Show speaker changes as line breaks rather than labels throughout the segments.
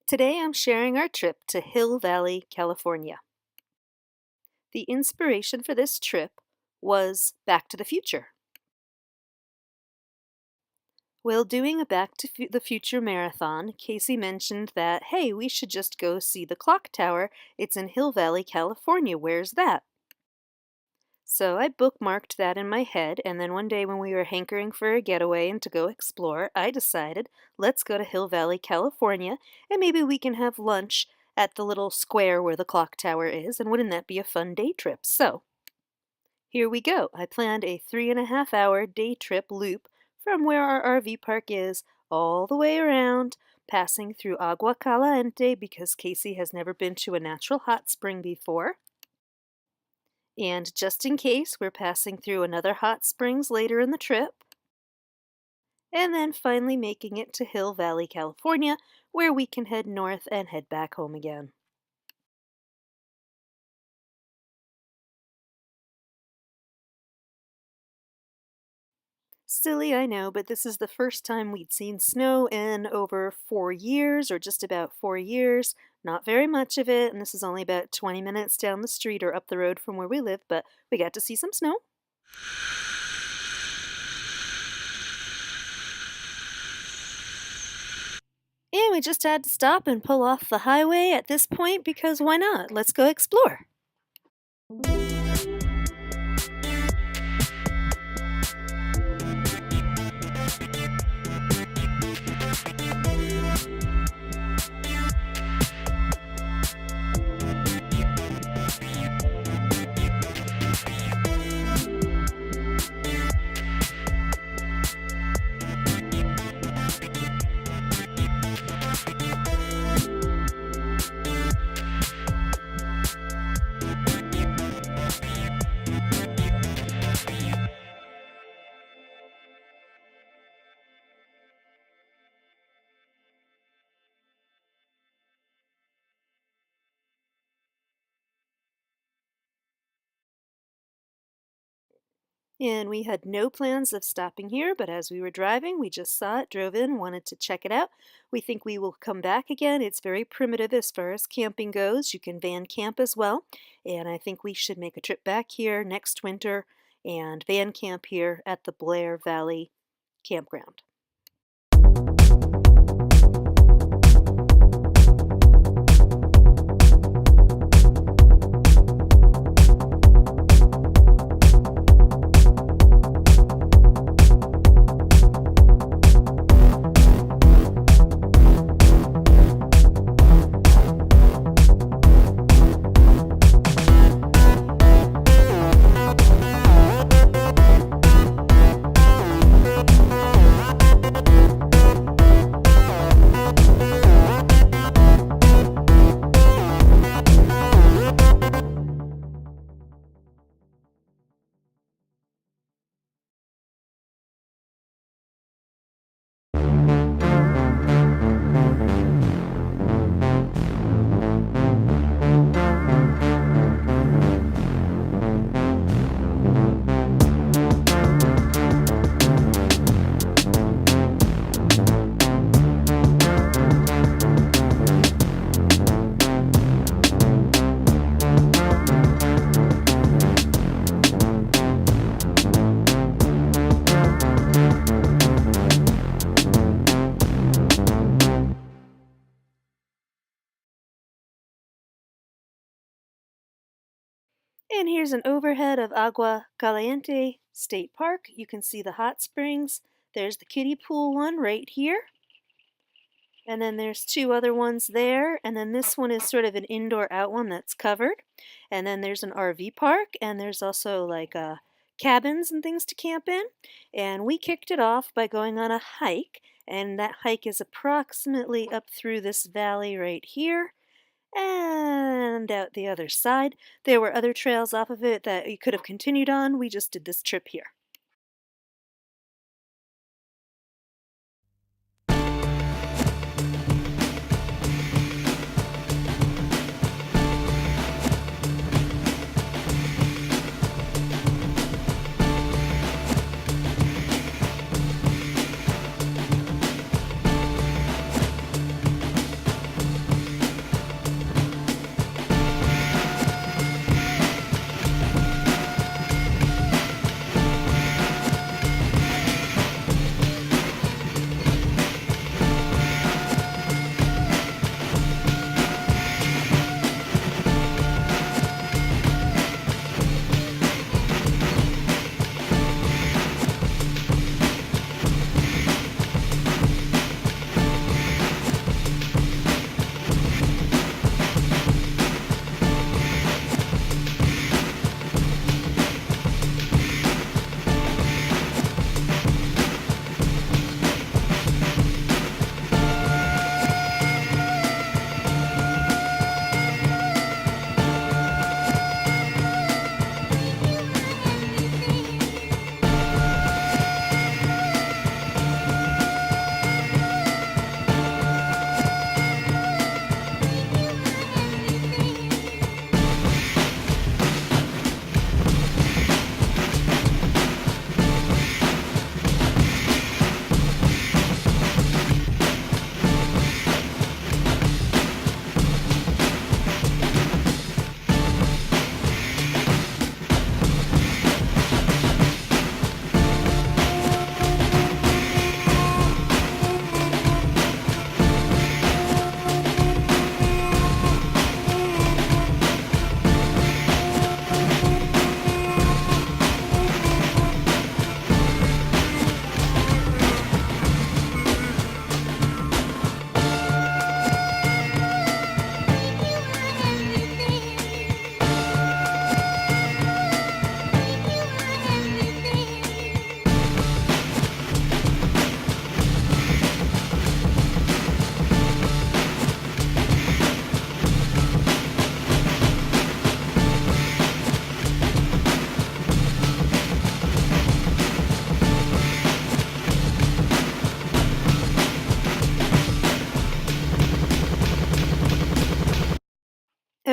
Today I'm sharing our trip to Hill Valley, California. The inspiration for this trip was Back to the Future. While doing a Back to the Future marathon, Casey mentioned that, hey, we should just go see the clock tower. It's in Hill Valley, California. Where's that? So I bookmarked that in my head, and then one day when we were hankering for a getaway and to go explore, I decided, let's go to Hill Valley, California, and maybe we can have lunch at the little square where the clock tower is, and wouldn't that be a fun day trip? So, here we go. I planned a 3.5-hour day trip loop from where our RV park is all the way around, passing through Agua Caliente because Casey has never been to a natural hot spring before. And just in case, we're passing through another hot springs later in the trip. And then finally making it to Hill Valley, California, where we can head north and head back home again. Silly, I know, but this is the first time we'd seen snow in over 4 years, or just about 4 years. Not very much of it, and this is only about 20 minutes down the street or up the road from where we live, but we got to see some snow. And we just had to stop and pull off the highway at this point because why not? Let's go explore. And we had no plans of stopping here, but as we were driving, we just saw it, drove in, wanted to check it out. We think we will come back again. It's very primitive as far as camping goes. You can van camp as well. And I think we should make a trip back here next winter and van camp here at the Blair Valley Campground. And here's an overhead of Agua Caliente State Park. You can see the hot springs. There's the kiddie pool one right here. And then there's 2 other ones there. And then this one is sort of an indoor-out one that's covered. And then there's an RV park. And there's also like cabins and things to camp in. And we kicked it off by going on a hike. And that hike is approximately up through this valley right here. And out the other side. There were other trails off of it that you could have continued on. We just did this trip here.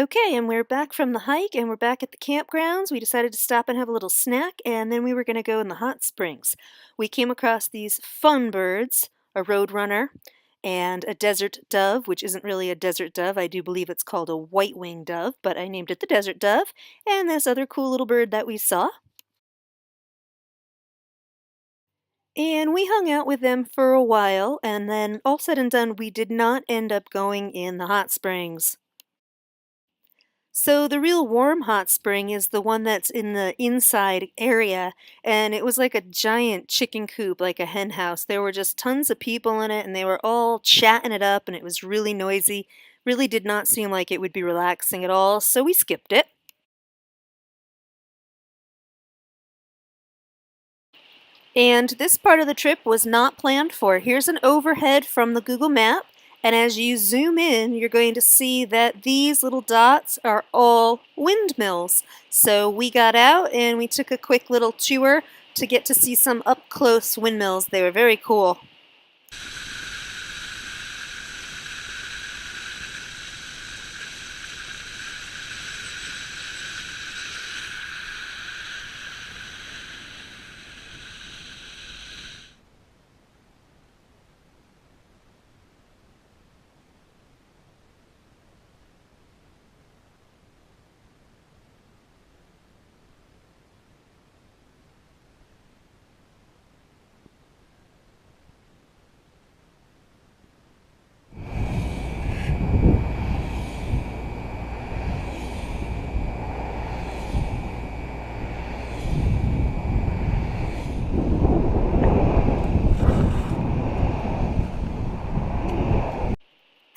Okay, and we're back from the hike and we're back at the campgrounds. We decided to stop and have a little snack, and then we were going to go in the hot springs. We came across these fun birds, a roadrunner and a desert dove, which isn't really a desert dove. I do believe it's called a white-winged dove, but I named it the desert dove, and this other cool little bird that we saw. And we hung out with them for a while, and then all said and done, we did not end up going in the hot springs. So the real warm hot spring is the one that's in the inside area, and it was like a giant chicken coop, like a hen house. There were just tons of people in it, and they were all chatting it up, and it was really noisy. Really did not seem like it would be relaxing at all, so we skipped it. And this part of the trip was not planned for. Here's an overhead from the Google map, and as you zoom in, you're going to see that these little dots are all windmills. So we got out and we took a quick little tour to get to see some up-close windmills. They were very cool.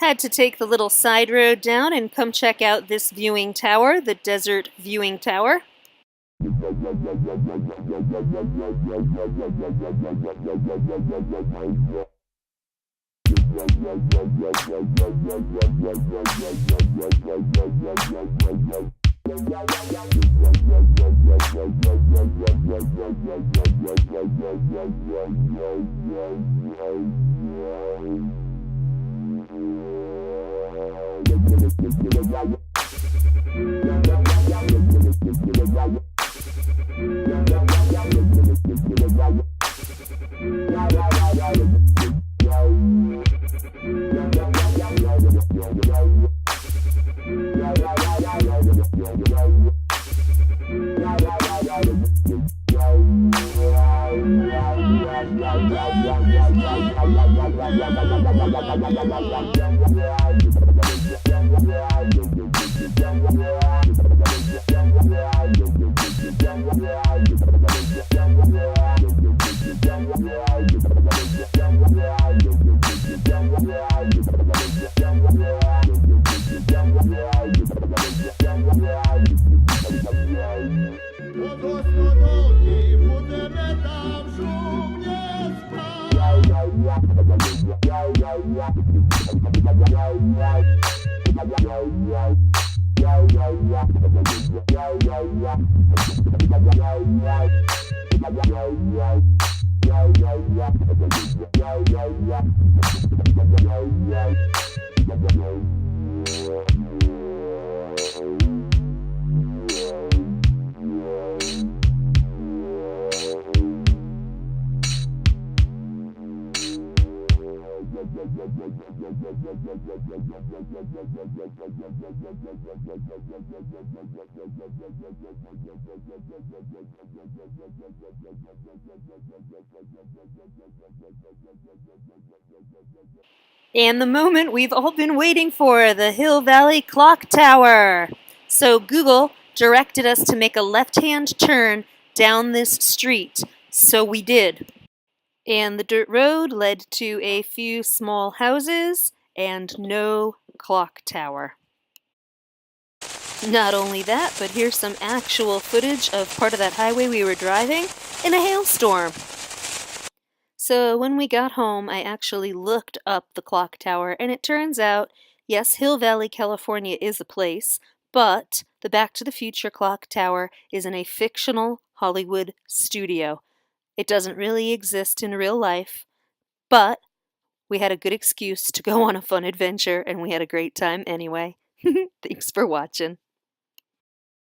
Had to take the little side road down and come check out this viewing tower, the Desert Viewing Tower. And the moment we've all been waiting for, the Hill Valley Clock Tower. So Google directed us to make a left-hand turn down this street. So we did. And the dirt road led to a few small houses and no clock tower. Not only that, but here's some actual footage of part of that highway we were driving in a hailstorm. So when we got home, I actually looked up the clock tower, and it turns out, yes, Hill Valley, California is a place, but the Back to the Future clock tower is in a fictional Hollywood studio. It doesn't really exist in real life, but we had a good excuse to go on a fun adventure, and we had a great time anyway. Thanks for watching.